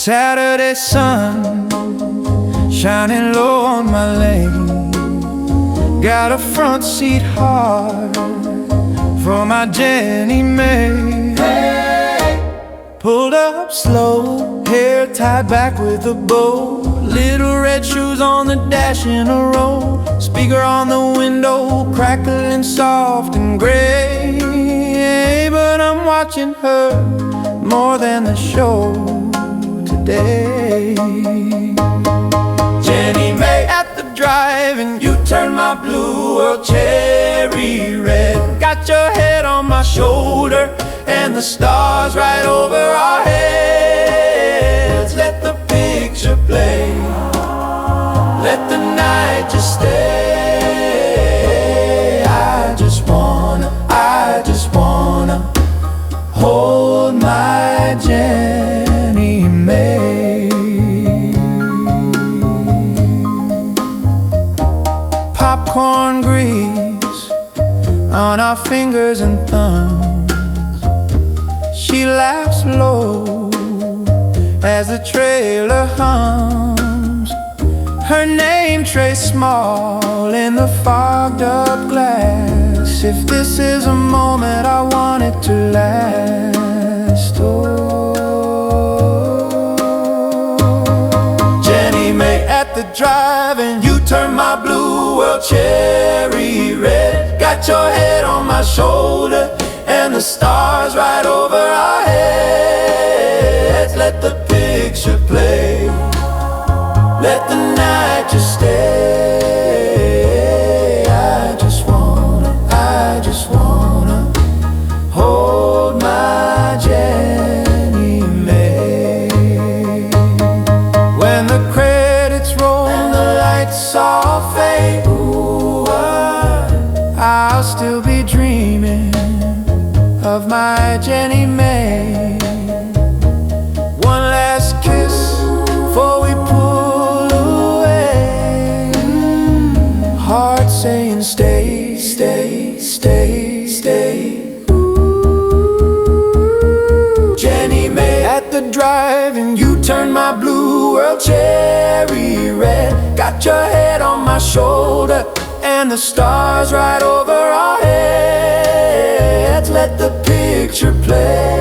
Saturday sun shining low on my lane. Got a front seat hard for my Jenny May. Pulled up slow, hair tied back with a bow. Little red shoes on the dash in a row. Speaker on the window, crackling soft and gray. But I'm watching her more than the show today. Jenny May at the drive, and you turn my blue world cherry red. Got your head on my shoulder and the stars right over our heads. Let the picture play, let the night just stay. I just wanna hold my Jenny May. Popcorn grease on our fingers and thumbs. She laughs low as the trailer hums. Her name traced small in the fogged up glass. If this is a moment, I want it to last. Oh, Jenny May at the drive, and you turn my blue world cherry red. Got your head on my shoulder and the stars right over our heads. Let the picture play, let the night just stay. I just wanna hold my Jenny May. When the credits roll and the lights all fade, ooh, I'll still be dreaming of my Jenny May. One last kiss before we pull away. Heart saying stay, stay, stay, stay. Ooh. Jenny May at the drive, and you turn my blue world cherry red. Got your head on my shoulder and the stars right over our heads. Let the picture play,